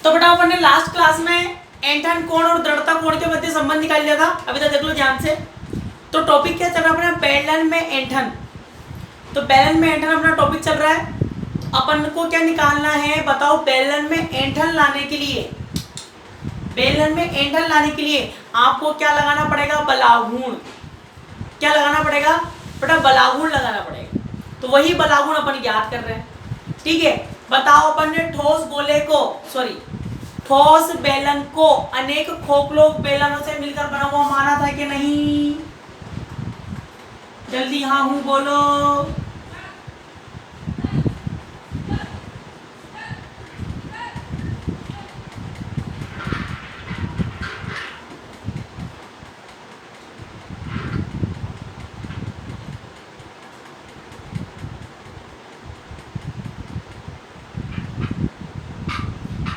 तो बेटा अपन ने लास्ट क्लास में एंटन कोण और दृढ़ता कोण के मध्य संबंध निकाल लिया था। अभी तक देख लो ध्यान से। तो टॉपिक क्या चल रहा है अपना, बेलन में एंटन। तो बेलन में एंटन अपना टॉपिक चल रहा है। अपन को क्या निकालना है बताओ, बेलन में एंटन लाने के लिए, बेलन में एंटन लाने के लिए आपको क्या लगाना पड़ेगा, बलागुण। क्या लगाना पड़ेगा बेटा, बलागुण लगाना पड़ेगा। तो वही बलागुण अपन याद कर रहे हैं। ठीक है, बताओ अपन ने ठोस गोले को, सॉरी ठोस बेलन को अनेक खोखलों बेलनों से मिलकर बना हुआ माना था कि नहीं? जल्दी हाँ हूं बोलो।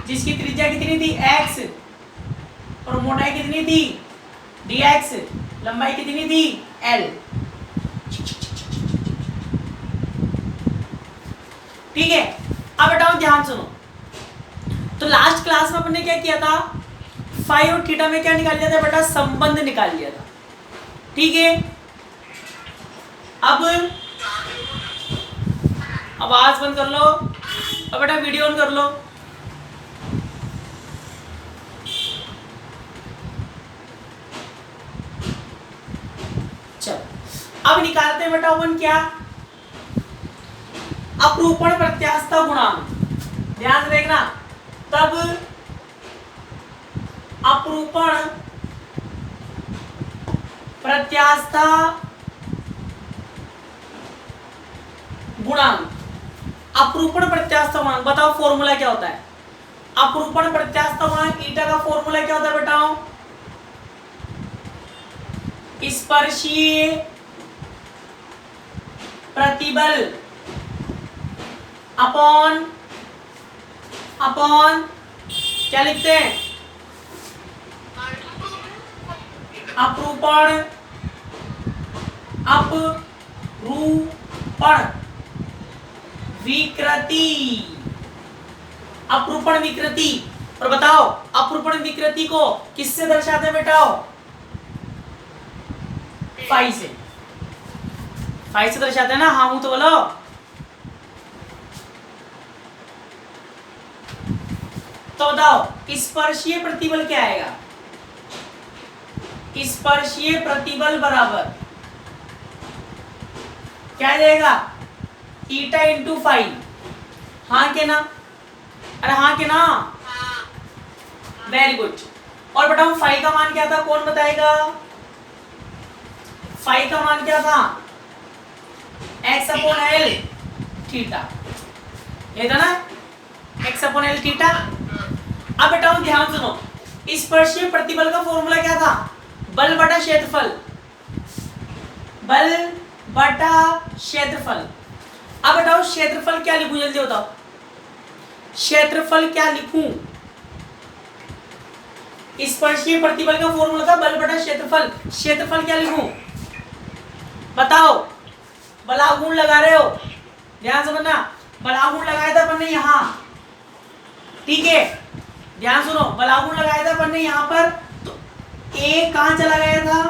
जिसकी त्रिज्या कितनी थी x और मोटाई कितनी थी dx, लंबाई कितनी थी l। ठीक है, अब बताओ ध्यान सुनो। तो लास्ट क्लास में अपने क्या किया था, फाई और थीटा में क्या निकाल लिया था बेटा, संबंध निकाल लिया था। ठीक है, अब आवाज बंद कर लो और बेटा वीडियो ऑन कर लो। अब निकालते हैं बेटा अपन क्या, अपरूपण प्रत्यास्थता गुणांक। ध्यान से देखना, तब अपरूपण प्रत्यास्थता गुणांक। अपरूपण प्रत्यास्थता गुणांक बताओ फॉर्मूला क्या होता है। अपरूपण प्रत्यास्थता गुणांक ईटा का फॉर्मूला क्या होता है बताओ, स्पर्शीय प्रतिबल अपॉन क्या लिखते हैं, अपरूपण विकृति। अपरूपण विकृति। और बताओ अपरूपण विकृति को किससे दर्शाते हैं बेटाओ, फाई से। फाई से दर्शाते हैं ना, हाँ हूं तो बोलो। तो बताओ स्पर्शीय प्रतिबल क्या आएगा, स्पर्शीय प्रतिबल बराबर क्या आ जाएगा, ईटा इंटू फाई। हाँ के ना, अरे हाँ के ना, वेरी गुड। और बताओ फाई का मान क्या था, कौन बताएगा? फाई का मान क्या था, x अपॉन एल थीटा, ये था ना x अपॉन एल थीटा। अब बेटाओ ध्यान सुनो, स्पर्शीय प्रतिबल का फॉर्मूला क्या था, बल बटा क्षेत्रफल, बल बटा क्षेत्रफल। अब बताओ क्षेत्रफल क्या लिखूं, जल्दी बताओ क्षेत्रफल क्या लिखूं। स्पर्शीय प्रतिबल का फॉर्मूला था बल बटा क्षेत्रफल, क्षेत्रफल क्या लिखूं बताओ। बलागुण लगा रहे हो, ध्यान समझना, बलागुण लगाया था अपन ने यहां। ठीक है, ध्यान सुनो, बलागुण लगाया था अपन ने यहां पर। तो ए कहां चला गया था,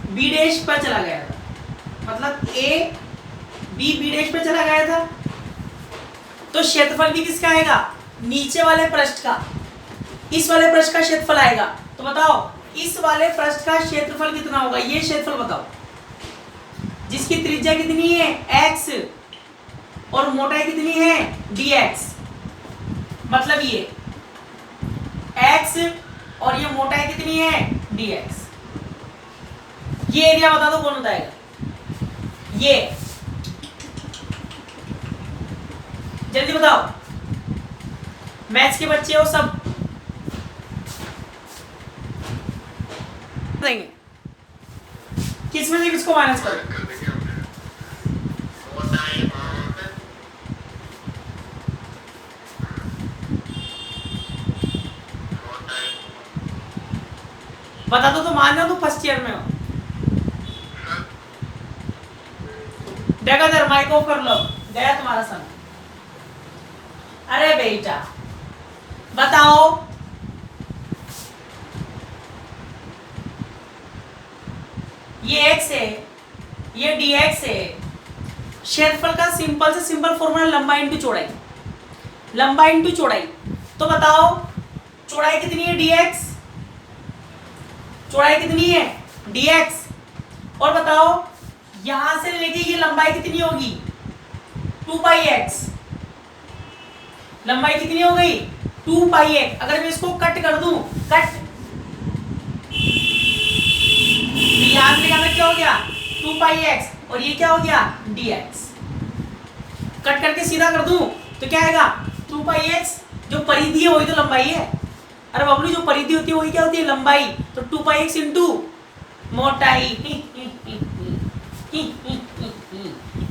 बी डैश पर चला गया था, मतलब ए बी डैश पे चला गया था। तो क्षेत्रफल भी किसका आएगा, नीचे वाले पृष्ठ का, इस वाले पृष्ठ का क्षेत्रफल आएगा। तो बताओ इस वाले पृष्ठ का क्षेत्रफल कितना होगा, ये क्षेत्रफल बताओ, जिसकी त्रिज्या कितनी है x और मोटाई कितनी है dx। मतलब ये x और ये मोटाई कितनी है dx। ये एरिया बता दो कौन बताएगा, ये जल्दी बताओ, मैथ्स के बच्चे हो सब देंगे। किसमें से किसको माइनस करो, बता दो तो मान लो तुम फर्स्ट ईयर में हो। देखो इधर माइक ऑफ कर लो, गया तुम्हारा सन। अरे बेटा बताओ ये x है, ये dx है। क्षेत्रफल का सिंपल से सिंपल फॉर्मूला लंबाई इंटू चौड़ाई, लंबाई इंटू चौड़ाई। तो बताओ चौड़ाई कितनी है dx, चौड़ाई कितनी है dx, और बताओ यहां से लेके ये लंबाई कितनी होगी 2 पाई x, लंबाई कितनी हो गई 2 पाई x। अगर मैं इसको कट कर दूं, कट, यहां से लेकर क्या हो गया 2 पाई x और ये क्या हो गया dx। कट करके सीधा कर दूं तो क्या आएगा 2 पाई x, जो परिधि है वही तो लंबाई है। अरे बबलू जो परिधि होती है वही क्या होती है लंबाई, तो 2 पाई x इंटू मोटाई।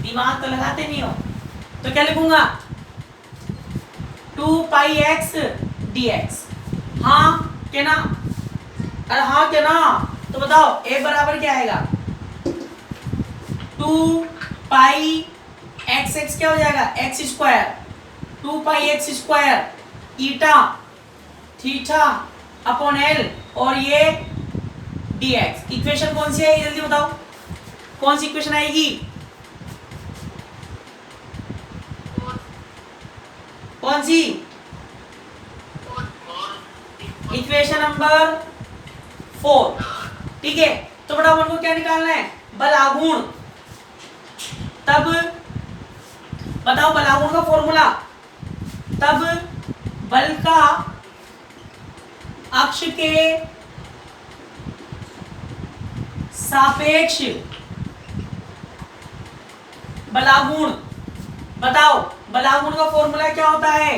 दिमाग तो लगाते नहीं हो, तो क्या लिखूंगा 2 पाई x dx। हाँ क्या ना, अरे हाँ क्या ना, तो बताओ a बराबर क्या आएगा 2 पाई x, x क्या हो जाएगा x स्क्वायर, 2 पाई x स्क्वायर ईटा थीटा अपॉन l, और ये dx। इक्वेशन कौन सी आएगी जल्दी बताओ, कौन सी इक्वेशन आएगी, कौन सी इक्वेशन नंबर 4। ठीक है, तो बेटा अपन को क्या निकालना है बल आघूर्ण। तब बताओ बल आघूर्ण का फॉर्मूला, तब बल का अक्ष के सापेक्ष बलागुण। बताओ बलागुण का फॉर्मूला क्या होता है,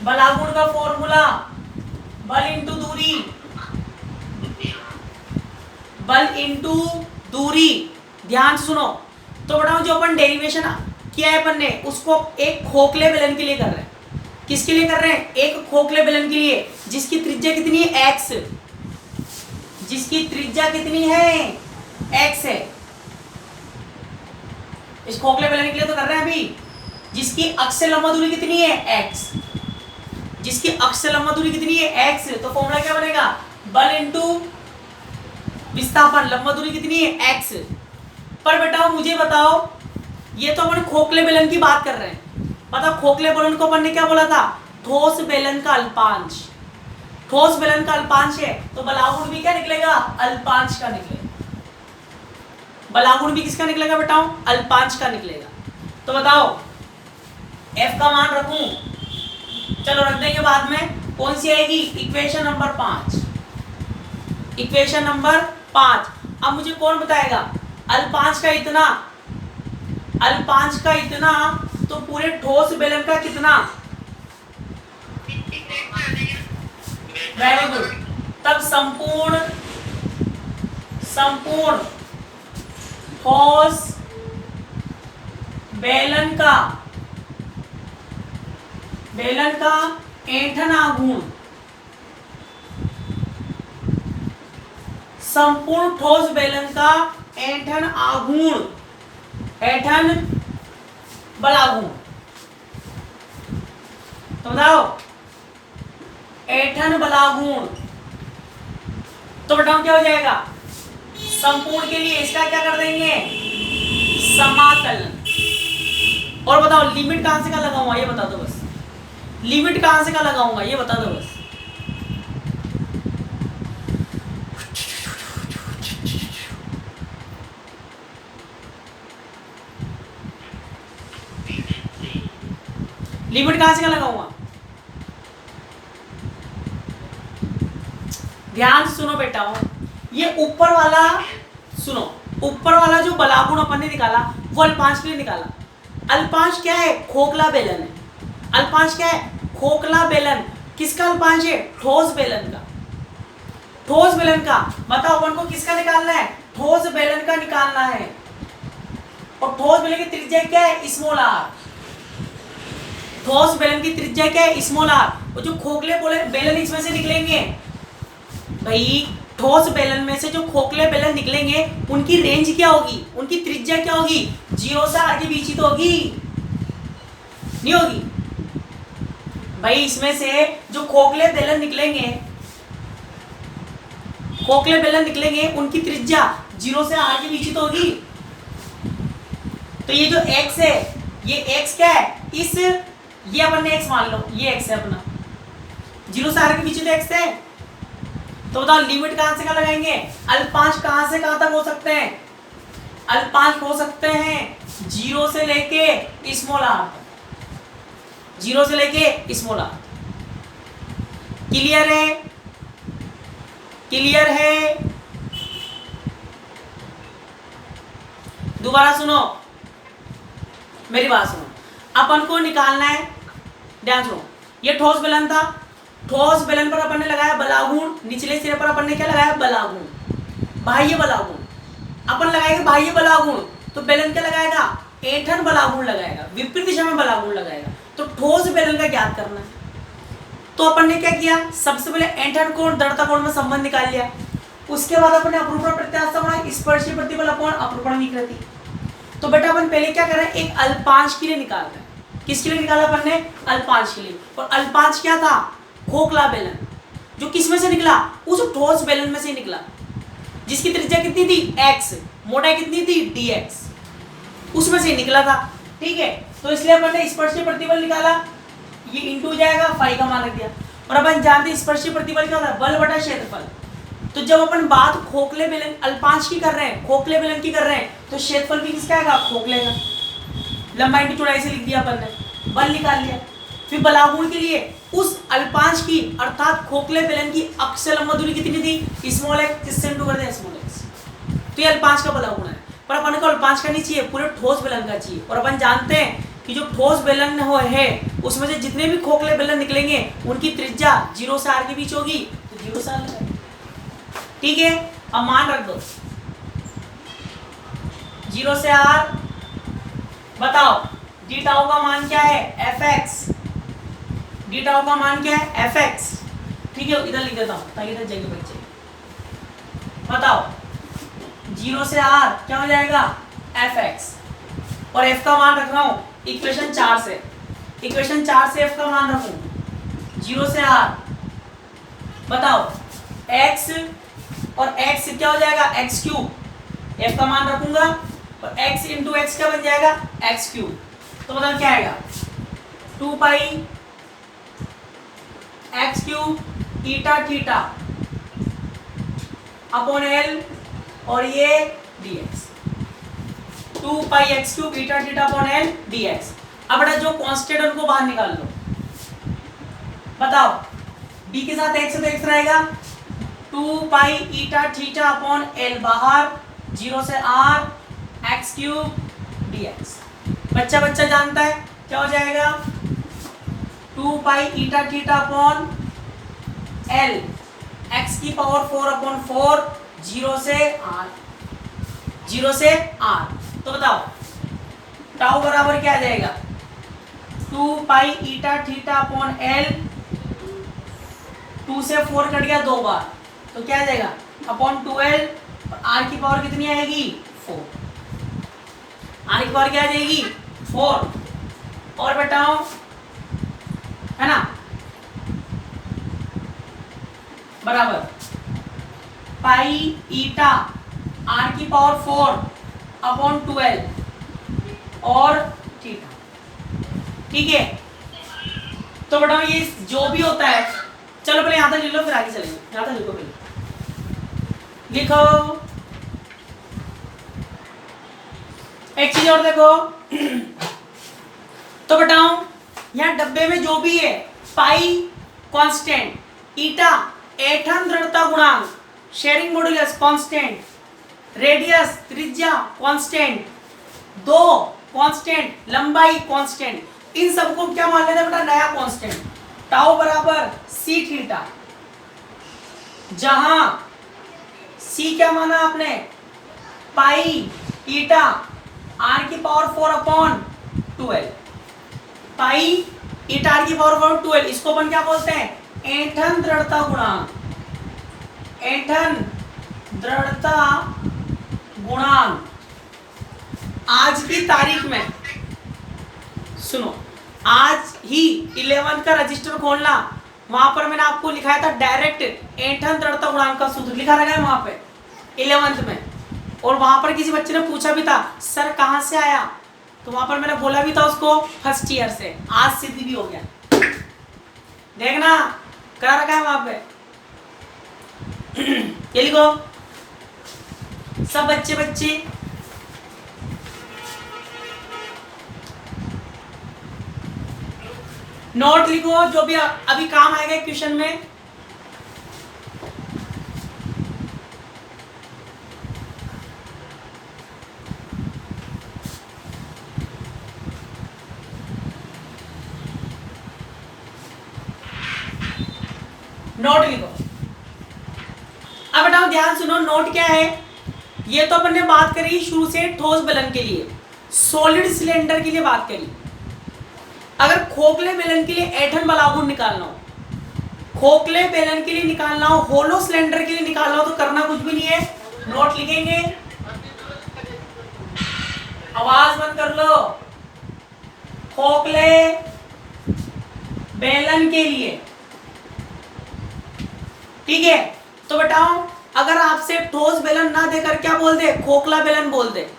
बलागुण का फॉर्मूला बल इंटू दूरी, बल इंटू दूरी। ध्यान से सुनो, तो बताओ जो अपन डेरिवेशन किया है अपन ने उसको एक खोखले बेलन के लिए कर रहे हैं। किसके लिए कर रहे हैं, एक खोखले बेलन के लिए जिसकी त्रिज्या कितनी है x, जिसकी त्रिज्या कितनी है x है। इस खोखले बेलन के लिए तो कर रहे हैं अभी, जिसकी अक्ष से लंबा दूरी कितनी है x, जिसकी अक्ष से लंबा दूरी कितनी है x, तो फॉर्मूला क्या बनेगा बल इंटू विस्थापन, लंबा दूरी कितनी है x। पर बेटा मुझे बताओ, ये तो अपन खोखले बेलन की बात कर रहे हैं, पता खोखले बेलन को अपन ने क्या बोला था ठोस बेलन का अल्पांश, ठोस बेलन का अल्पांश है, तो बलागुण भी क्या निकलेगा अल्पांश का निकलेगा। बलागुण भी किसका निकलेगा बेटाओ अल्पांश का निकलेगा। तो बताओ f का मान रखूं, चलो रख देंगे बाद में, कौन सी आएगी इक्वेशन नंबर 5, इक्वेशन नंबर 5। अब मुझे कौन बताएगा अल्पांश का इतना, अल्पांश का इतना तो पूरे ठोस बेलन का कितना, वेरी गुड। तब संपूर्ण संपूर्ण ठोस बेलन का ऐंठन आघूर्ण, संपूर्ण ठोस बेलन का ऐंठन आघूर्ण, ऐंठन बलागुण। तो बताओ ऐंठन बलागुण, तो बताओ क्या हो जाएगा संपूर्ण के लिए इसका क्या कर देंगे समाकलन। और बताओ लिमिट कहां से का लगाऊंगा ये बता दो बस, लिमिट कहां से का लगाऊंगा ये बता दो बस। लिमिट कहां से का लगाऊंगा, ध्यान से सुनो बेटा, ये ऊपर वाला सुनो, ऊपर वाला जो बलागुण अपन ने निकाला वो अल्पांश के लिए निकाला। अल्पांश क्या है खोखला बेलन है, अल्पांश क्या है खोखला बेलन। किसका अल्पांश है ठोस बेलन का, ठोस बेलन का। बताओ अपन को किसका निकालना है ठोस बेलन का निकालना है, और ठोस बेलन की त्रिज्या क्या है स्मॉल आर, ठोस बेलन की त्रिज्या क्या है स्मॉल आर। और जो खोखले बेलन इसमें से निकलेंगे भाई, ठोस बेलन में से जो खोखले बेलन निकलेंगे उनकी रेंज क्या होगी, उनकी त्रिज्या क्या होगी 0 से r के बीच ही तो होगी, नहीं होगी भाई इसमें से जो खोखले बेलन निकलेंगे, खोखले बेलन निकलेंगे उनकी त्रिज्या 0 से r के बीच ही तो होगी। तो ये जो x है, ये x क्या है, इस ये अपन ने x मान लो, ये x है अपना, 0 से r के बीच तो x है। तो बताओ लिमिट कहां से कहां लगाएंगे, अल्पांश कहां से कहां तक हो सकते हैं, अल्पांश हो सकते हैं 0 से लेके स्मॉल r, 0 से लेके स्मॉल r। क्लियर है, क्लियर है? दोबारा सुनो, मेरी बात सुनो, अपन को निकालना है, ध्यान सुनो, ये ठोस बेलन था, ठोस बेलन पर अपन ने लगाया बलागुण, निचले सिरे पर अपन ने क्या लगाया, बलागुण, बाह्य बलागुण। अपन लगाएंगे बाह्य बलागुण तो बेलन क्या लगाएगा, ऐंठन बलागुण लगाएगा, विपरीत दिशा में बलागुण लगाएगा। तो ठोस बेलन का ज्ञात करना है। तो अपन ने क्या किया, सबसे पहले ऐंठन कोण दृढ़ता कोण में संबंध निकाल लिया। उसके बाद अपन ने अपरूपण प्रत्यास्थ बना, स्पर्शी प्रतिबल अपॉन अपरूपण विकृति। तो बेटा अपन पहले क्या कर रहे हैं, एक अल्पांश के लिए निकाल रहे हैं। किसके लिए निकाला अपन ने, अल्पांश के लिए। और अल्पांश क्या था, खोखला बेलन, जो किस में से निकला, उस ठोस बेलन में से निकला, जिसकी त्रिज्या कितनी थी, x, मोटाई कितनी थी, dx, उसमें से निकला था। ठीक है, तो इसलिए अपन ने स्पर्शीय प्रतिबल निकाला, ये इंटू जाएगा, फाई का मान रख दिया। और अपन जानते हैं स्पर्शीय प्रतिबल क्या होता है, बल बटा क्षेत्रफल। तो जब अपन बात खोखले बेलन अल्पांश की कर रहे हैं, खोखले बेलन की कर रहे हैं, तो क्षेत्रफल भी किसका आएगा, खोखले का। लंबाई इंटू चौड़ाई से लिख दिया अपन ने, बल निकाल लिया। फिर बलागुण के लिए उस अल्पांश की अर्थात खोखले बेलन की अक्ष लंब दूरी कितनी थी, स्मॉल x, इससे इंटू कर दें स्मॉल x। तो ये अल्पांश का बलागुण है। पर अपन को अल्पांश का नहीं चाहिए, पूरे ठोस बेलन का चाहिए। और अपन जानते हैं कि जो ठोस बेलन हो है उसमें से जितने भी खोखले बेलन निकलेंगे उनकी त्रिज्या 0 से r के बीच होगी, तो 0 से r लगाएंगे। ठीक है, अब मान रख दो 0 से r, बताओ डी टाउ का मान क्या है, fx, डी टाउ का मान क्या है, fx। ठीक है, इधर लिख देता हूं ताकि इधर जगह बच जाए। बताओ 0 से r क्या हो जाएगा, fx, और f का मान रख रहा हूं इक्वेशन 4 से, इक्वेशन 4 से f का मान रखूं 0 से r। बताओ x और x क्या हो जाएगा, x क्यूब, f का मान रखूंगा और x इंटू एक्स क्या बन जाएगा, x क्यूब। तो मतलब क्या आएगा, 2 पाई x क्यूब ईटा थीटा अपॉन l और ये dx, 2 पाई x क्यूब ईटा थीटा अपॉन l dx। अब बेटा जो कांस्टेंट उनको बाहर निकाल लो। बताओ b के साथ x है तो x रहेगा, 2 पाई ईटा थीटा अपॉन l बाहर, 0 से r x क्यूब dx। बच्चा बच्चा जानता है क्या हो जाएगा, 2 पाई ईटा थीटा अपॉन l x की पावर 4 अपॉन 4, 0 से r, 0 से r। तो बताओ टाउ बराबर क्या आ जाएगा, 2 पाई ईटा थीटा अपॉन l, 2 से 4 कट गया 2 बार, तो क्या आ जाएगा अपॉन 12, r की पावर कितनी आएगी, 4, r की पावर क्या आ जाएगी, 4। और बताओ, है ना, बराबर पाई ईटा r की पावर 4 अपॉन 12 और थीटा। ठीक है, तो बताओ ये जो भी होता है, चलो पहले यहां तक लिख लो फिर आगे चलेंगे। यहां तक लिखो, पहले लिखो। एक चीज और देखो, तो बताओ यहाँ डब्बे में जो भी है, पाई कांस्टेंट, ईटा ऐंठन दृढ़ता गुणांक, शेयरिंग मॉड्यूलस कांस्टेंट, रेडियस त्रिज्या कांस्टेंट, 2 कांस्टेंट, लंबाई कांस्टेंट, इन सबको क्या मान लेना बेटा, नया कांस्टेंट, टाउ बराबर सी थीटा, जहां सी क्या माना आपने, पाई ईटा r की पावर 4 अपॉन 12, पाई ईटा r की पावर 4 12, इसको अपन क्या बोलते हैं, ऐंठन दृढ़ता गुणांक, ऐंठन दृढ़ता गुणांक। आज की तारीख में सुनो, आज ही 11th का रजिस्टर खोलना, वहां पर मैंने आपको लिखाया था डायरेक्ट ऐंठन दृढ़ता गुणांक का सूत्र लिखा रखा है वहां पे 11th में। और वहां पर किसी बच्चे ने पूछा भी था सर कहां से आया, तो वहां पर मैंने बोला भी था उसको फर्स्ट ईयर से। आज सिद्ध भी हो गया, देखना करा रखा है वहां पे। ये लिखो सब बच्चे नोट लिखो जो भी अभी काम आएगा क्वेश्चन में। नोट लिखो। अब बताओ ध्यान सुनो, नोट क्या है। ये तो अपन ने बात करी शुरू से ठोस बेलन के लिए, सॉलिड सिलेंडर के लिए बात करी। अगर खोखले बेलन के लिए ऐंठन बल आघूर्ण निकालना हो, खोखले बेलन के लिए निकालना हो, होलो सिलेंडर के लिए निकालना हो, तो करना कुछ भी नहीं है, नोट लिखेंगे। आवाज बंद कर लो। खोखले बेलन के लिए, ठीक है। तो बताओ अगर आपसे ठोस बेलन ना देकर क्या बोल दे, खोखला बेलन बोल दे,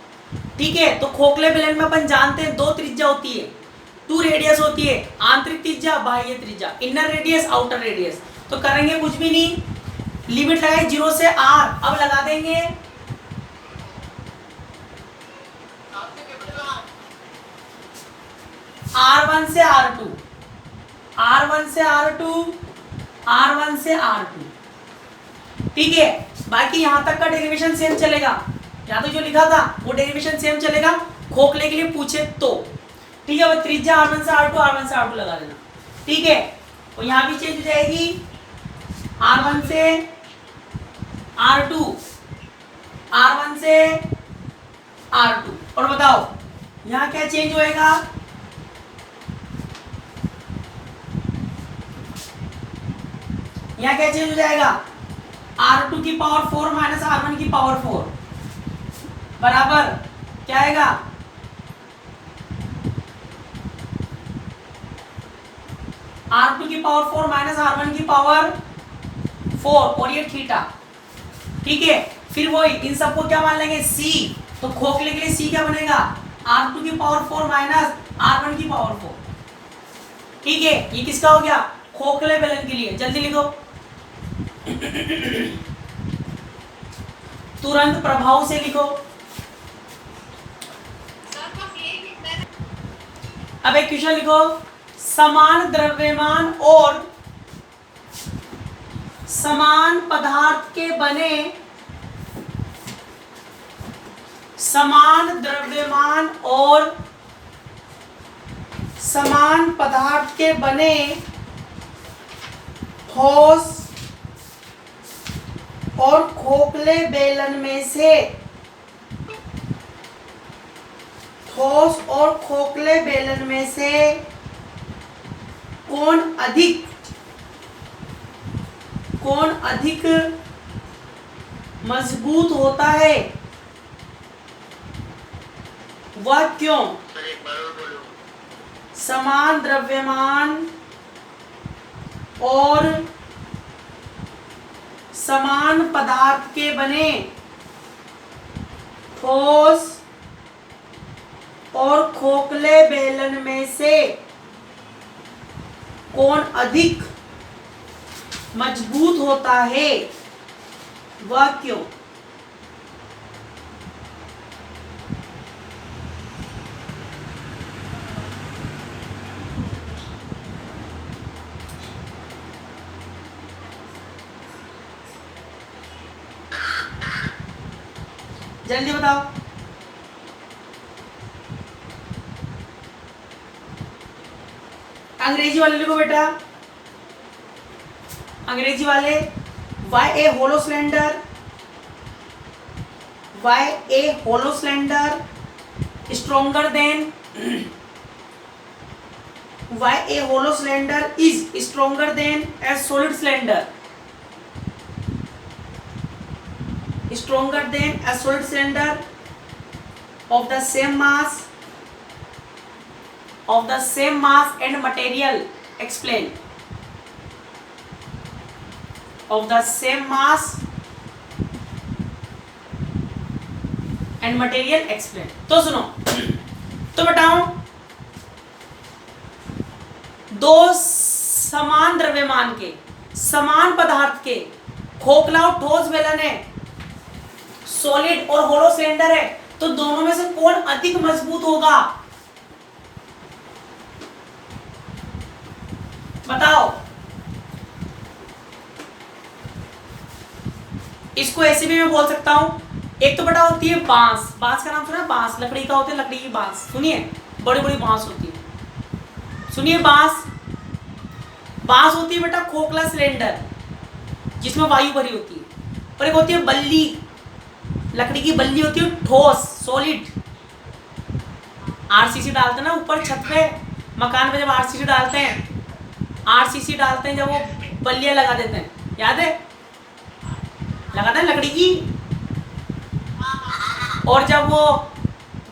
ठीक है। तो खोखले बेलन में अपन जानते हैं 2 त्रिज्या होती है, 2 रेडियस होती है, आंतरिक त्रिज्या बाह्य त्रिज्या, इनर रेडियस आउटर रेडियस। तो करेंगे कुछ भी नहीं, लिमिट लगाए 0 से r। अब लगा देंगे r1 से r2, r1 से r2, r1 से r2, ठीक है। बाकी यहां तक का डेरिवेशन सेम चलेगा, या तो जो लिखा था वो डेरिवेशन सेम चलेगा खोखले के लिए पूछे तो, ठीक है। वो त्रिज्या r1 से r2, r1 से r2 लगा देना, ठीक है। और यहां भी चेंज हो जाएगी r1 से r2, r1 से r2। और बताओ यहां क्या चेंज होएगा, यहां क्या चेंज हो जाएगा, r2 की पावर 4 माइनस r1 की पावर 4 बराबर क्या आएगा, r2 की पावर 4 माइनस r1 की पावर 4, और ये थीटा, ठीक है। फिर वही इन सबको क्या मान लेंगे c, तो खोखले के लिए c क्या बनेगा, r2 की पावर 4 माइनस r1 की पावर 4, ठीक है। ये किसका हो गया, खोखले बेलन के लिए। जल्दी लिखो तुरंत प्रभाव से लिखो। अब एक क्वेश्चन लिखो, समान द्रव्यमान और समान पदार्थ के बने, समान द्रव्यमान और समान पदार्थ के बने ठोस और खोखले बेलन में से, ठोस और खोखले बेलन में से कौन अधिक मजबूत होता है, वह क्यों। समान द्रव्यमान और समान पदार्थ के बने ठोस और खोखले बेलन में से कौन अधिक मजबूत होता है, वह क्यों। जल्दी बताओ। अंग्रेजी वाले लिखो बेटा, अंग्रेजी वाले, why a hollow cylinder, why a hollow cylinder stronger than, why a hollow cylinder is stronger than a solid cylinder, stronger than a solid cylinder of the same mass of the same mass and material explain, of the same mass and material explain. तो सुनो, तो बताओ दो समान द्रव्यमान के, समान पदार्थ के, खोखला और ठोस बेलन है, सॉलिड और होलो सिलेंडर है, तो दोनों में से कौन अधिक मजबूत होगा? बताओ। इसको ऐसे भी मैं बोल सकता हूं, एक तो बेटा होती है बांस, बांस का नाम सुना है? बांस लकड़ी का होता है, लकड़ी की बांस सुनिए, बड़ी बड़ी बांस होती है, सुनिए बांस। बांस होती है बेटा खोखला सिलेंडर जिसमें वायु भरी होती है, और एक होती है बल्ली, लकड़ी की बल्ली होती है ठोस सॉलिड। आरसीसी डालते हैं ना ऊपर छत पे, मकान पे जब आरसीसी डालते हैं, आरसीसी डालते हैं जब वो बल्लियां लगा देते हैं, याद है? लगाते हैं लकड़ी की। और जब वो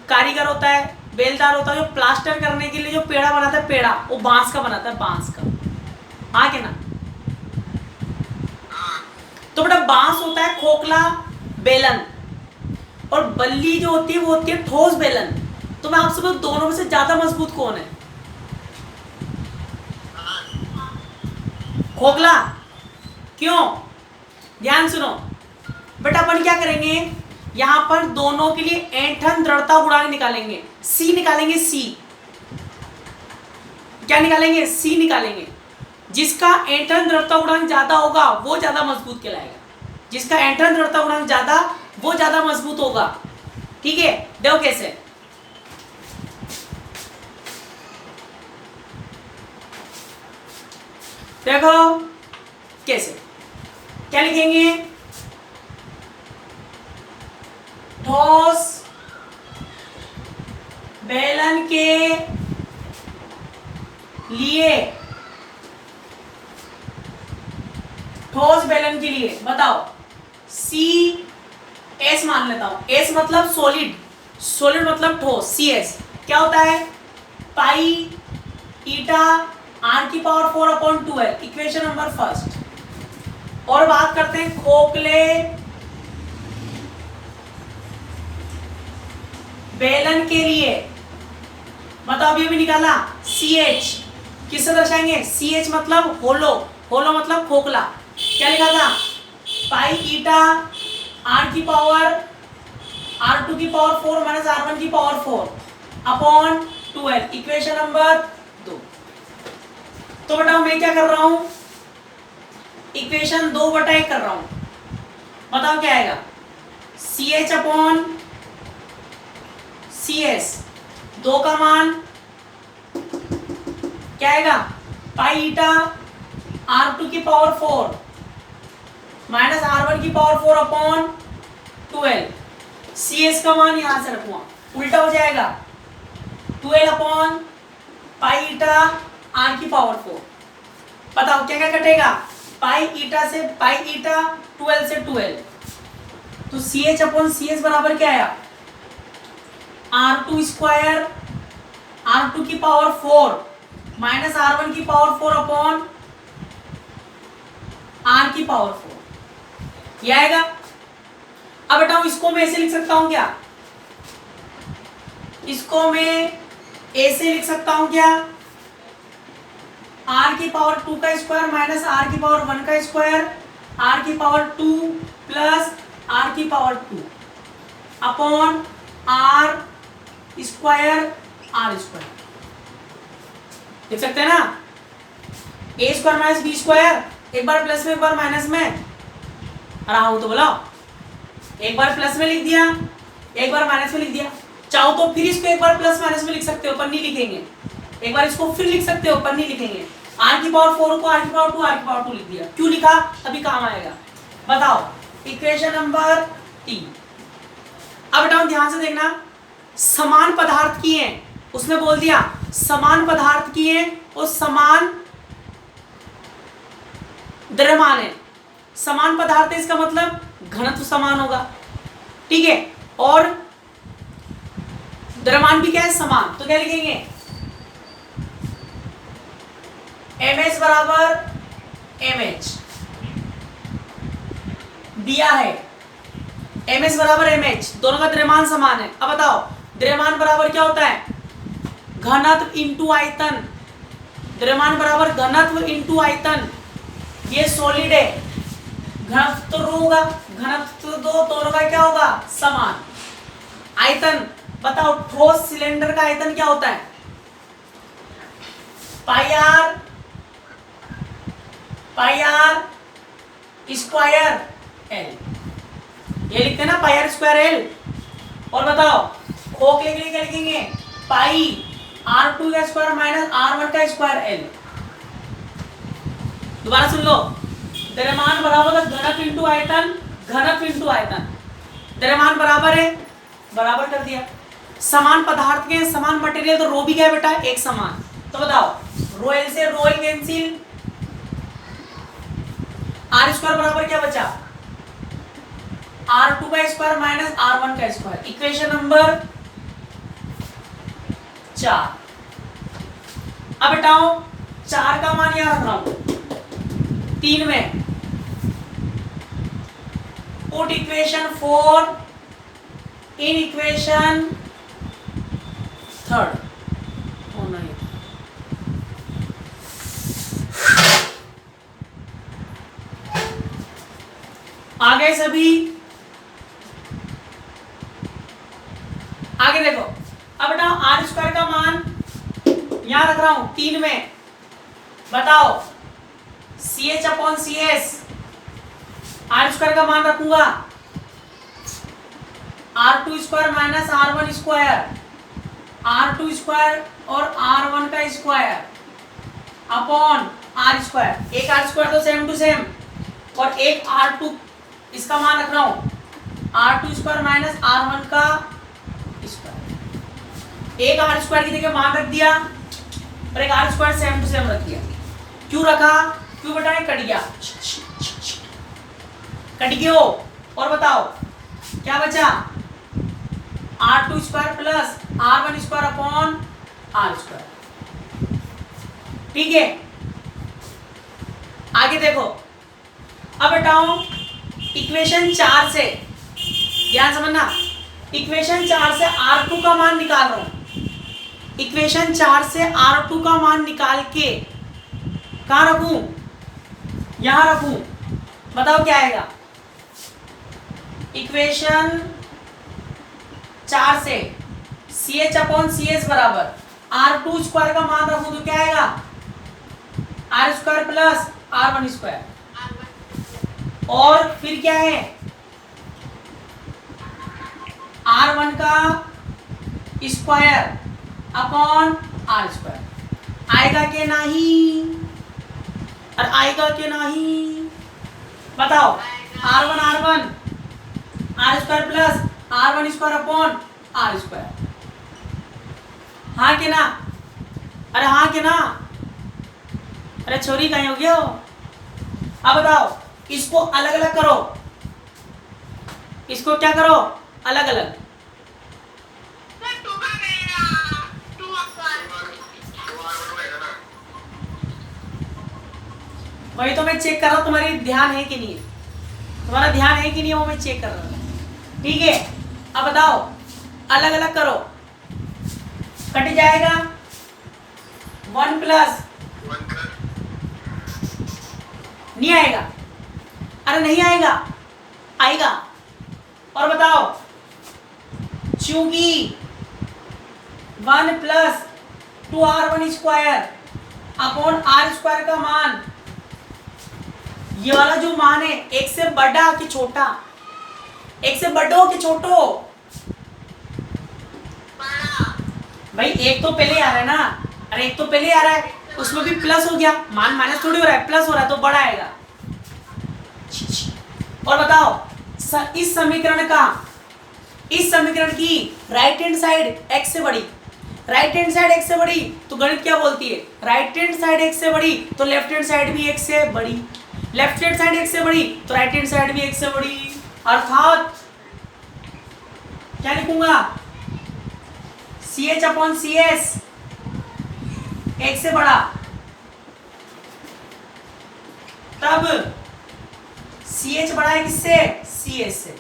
कारीगर होता है, बेलदार होता है, जो प्लास्टर करने के लिए जो पेड़ा बनाता है, पेड़ा वो बांस का बनाता है, बांस का। हाँ क्या ना? तो बेटा बांस होता है खोखला बेलन, और बल्ली जो होती है वो होती है ठोस बेलन। तो मैं आपसे बोलूं दोनों में से ज्यादा मजबूत कौन है? खोखला। क्यों? ध्यान सुनो बेटा, अपन क्या करेंगे यहां पर दोनों के लिए ऐंठन दृढ़ता गुणांक निकालेंगे, सी निकालेंगे, सी क्या निकालेंगे? सी निकालेंगे। जिसका ऐंठन दृढ़ता गुणांक ज्यादा होगा वो ज्यादा मजबूत कहलाएगा, जिसका ऐंठन दृढ़ता गुणांक ज्यादा वो ज्यादा मजबूत होगा। ठीक है, देखो कैसे, देखो कैसे, क्या लिखेंगे? ठोस बेलन के लिए, ठोस बेलन के लिए बताओ, सी एस मान लेता हूं, एस मतलब सॉलिड, सॉलिड मतलब ठोस, सी एस क्या होता है? पाई ईटा आर की पावर 4/12, इक्वेशन नंबर फर्स्ट। और बात करते हैं खोखले बेलन के लिए, बताओ अभी भी निकाला, सी एच किससे दर्शाएंगे? सी एच मतलब होलो, होलो मतलब खोखला। क्या लिखा था? पाई ईटा आर की पावर R2 की पावर 4 माइनस R1 की पावर 4 अपॉन 12, इक्वेशन नंबर 2। तो बताओ मैं क्या कर रहा हूं? इक्वेशन 2/1 कर रहा हूं, बताओ क्या आएगा? C H upon C S, 2 का मान क्या आएगा? पाई ईटा R2 की पावर 4 माइनस R1 की पावर 4 अपॉन 12। सी एस का मान यहां से रखूंगा, उल्टा हो जाएगा, 12 अपॉन पाई ईटा आर की पावर 4। बताओ क्या क्या कटेगा? पाई ईटा से पाई ईटा, 12 से 12, तो C H upon C S बराबर क्या आया? R2 स्क्वायर R2 की पावर 4 माइनस R1 की पावर 4 अपॉन R की पावर 4, यह आएगा। अब बताओ इसको मैं ऐसे लिख सकता हूं क्या? इसको मैं ऐसे लिख सकता हूं क्या? R की पावर 2 का स्क्वायर माइनस R की पावर 1 का स्क्वायर, R की पावर 2 प्लस R की power 2 upon R square R square, लिख सकते हैं ना? A square minus B square, एक बार प्लस में एक बार माइनस में रहा हूं तो बोलो, एक बार प्लस में लिख दिया एक बार माइनस में लिख दिया, चाहो तो फिर इसको एक बार प्लस माइनस में लिख सकते हो पर नहीं लिखेंगे, एक बार इसको फिर लिख सकते हो पर नहीं लिखेंगे। R की पावर 4 को R की पावर 2 R की पावर 2 लिख दिया, क्यों लिखा? अभी काम आएगा। बताओ इक्वेशन नंबर 3। अब बताओ ध्यान से देखना, समान पदार्थ की है, उसने बोल दिया समान पदार्थ की है और समान द्रव्यमान है। समान पदार्थ है इसका मतलब घनत्व समान होगा, ठीक है, और द्रव्यमान भी क्या है? समान। तो क्या लिखेंगे? mh बराबर mh दिया है, mh बराबर mh, दोनों का द्रव्यमान समान है। अब बताओ द्रव्यमान बराबर क्या होता है? घनत्व इंटू आयतन। द्रव्यमान बराबर घनत्व इंटू आयतन। ये सॉलिड है, घनत्व तो रो होगा, घनत्व तो दोनों का क्या होगा? समान। आयतन बताओ, ठोस सिलेंडर का आयतन क्या होता है? पाई आर स्क्वायर एल, ये लिखते हैं ना, पाई आर स्क्वायर एल। और बताओ खोखले के लिए क्या लिखेंगे? पाई R2 का स्क्वायर माइनस R1 का स्क्वायर एल। दोबारा सुन लो, द्रव्यमान बराबर है घनत्व इंटू आयतन, घनत्व इंटू आयतन। द्रव्यमान बराबर है, बराबर कर दिया। समान पदार्थ के समान मटेरियल, तो रो भी क्या है बेटा? एक समान। तो बताओ रो एल से rho L cancel, R square बराबर क्या बचा? R2 का स्क्वायर माइनस R1 का स्क्वायर। Equation number 4। अब बेटाओ 4 का मान यहां रख रहा हूं 3 में, put equation 4 in equation 3rd। ओ नहीं, आ गए सभी? आगे देखो, अब बेटा आर स्क्वायर का मान यहां रख रहा हूं 3 में। बताओ CH upon CS, R square का मान रखूंगा R2 square minus R1 square, R2 square और R1 का स्क्वायर अपॉन R स्क्वायर। एक R स्क्वायर तो सेम टू सेम, और एक R2 इसका मान रख रहा हूं R2 स्क्वायर माइनस R1 का स्क्वायर। एक R स्क्वायर की जगह मान रख दिया और एक R square same to same रख दिया। क्यों रखा? क्यों बेटा? कट गया, कट गयो। और बताओ क्या बचा? R2 square plus R1 square upon R square. ठीक है, आगे देखो। अब बेटाओ इक्वेशन 4 से ध्यान समझना, इक्वेशन 4 से R2 का मान निकाल रहा हूं। इक्वेशन 4 से R2 का मान निकाल के कहां रखूं? यहां रखूं। बताओ क्या आएगा? इक्वेशन 4 से CH अपॉन CS बराबर R2 स्क्वायर का मान रखूं तो क्या आएगा? R square plus R1 square, और फिर क्या है? R1 का स्क्वायर अपॉन R स्क्वायर। आएगा कि नहीं? और आएगा कि नहीं? बताओ R1 R square plus R1 square upon R square, हाँ कि ना? अरे हाँ कि ना? अरे छोरी कहीं हो गया हो? अब बताओ इसको अलग अलग करो, इसको क्या करो? अलग अलग। वही तो मैं चेक कर रहा हूं, तुम्हारी ध्यान है कि नहीं है, तुम्हारा ध्यान है कि नहीं, वो मैं चेक कर रहा हूं। ठीक है, अब बताओ अलग अलग करो, कट जाएगा 1 प्लस, नहीं आएगा? अरे नहीं आएगा, आएगा। और बताओ चूंकि 1 plus 2R1 square upon R square का मान, ये वाला जो मान है एक से बड़ा कि छोटा? एक से बड़ो कि छोटो? भाई एक तो पहले आ रहा है ना, अरे एक तो पहले आ रहा है, उसमें भी प्लस हो गया, मान माइनस थोड़ी हो रहा है, प्लस हो रहा है तो बड़ा आएगा। और बताओ इस समीकरण की राइट हैंड साइड x से बड़ी, राइट हैंड साइड x से बड़ी तो गणित क्या बोलती है? राइट हैंड साइड x से बड़ी तो लेफ्ट हैंड साइड भी x से बड़ी, लेफ्ट हैंड साइड x से बड़ी तो राइट हैंड साइड भी x से बड़ी। अर्थात क्या लिखूंगा? CH अपॉन CS x से बड़ा तब CH बड़ा है किससे? CS से।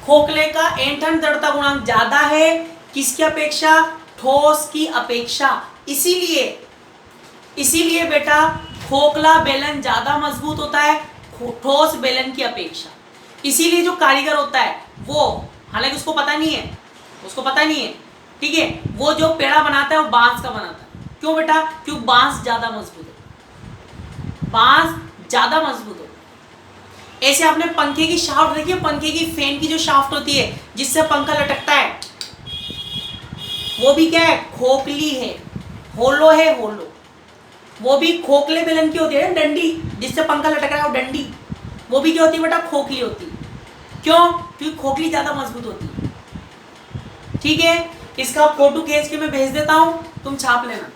खोखले का ऐंठन दृढ़ता गुणांक ज्यादा है किसकी अपेक्षा? ठोस की अपेक्षा। इसीलिए बेटा खोखला बेलन ज्यादा मजबूत होता है ठोस बेलन की अपेक्षा। इसीलिए जो कारीगर होता है वो, हालांकि उसको पता नहीं है, ठीक है, वो जो पेड़ा बनाता है वो बांस का बनाता है। क्यों बेटा? क्योंकि बांस ज्यादा मजबूत है। ऐसे आपने पंखे की शाफ्ट देखी है, पंखे की फैन की जो शाफ्ट होती है जिससे पंखा लटकता है, वो भी क्या है? खोखली है, होलो है, होलो। वो भी खोखले बेलन की होती है, डंडी जिससे पंखा लटक रहा है, वो डंडी, वो भी क्या होती है बेटा? खोखली होती है। क्यों? क्योंकि खोखली ज्यादा मजबूत होती है। ठीक है, इसका फोटो खींच के मैं भेज देता हूं, तुम छाप लेना।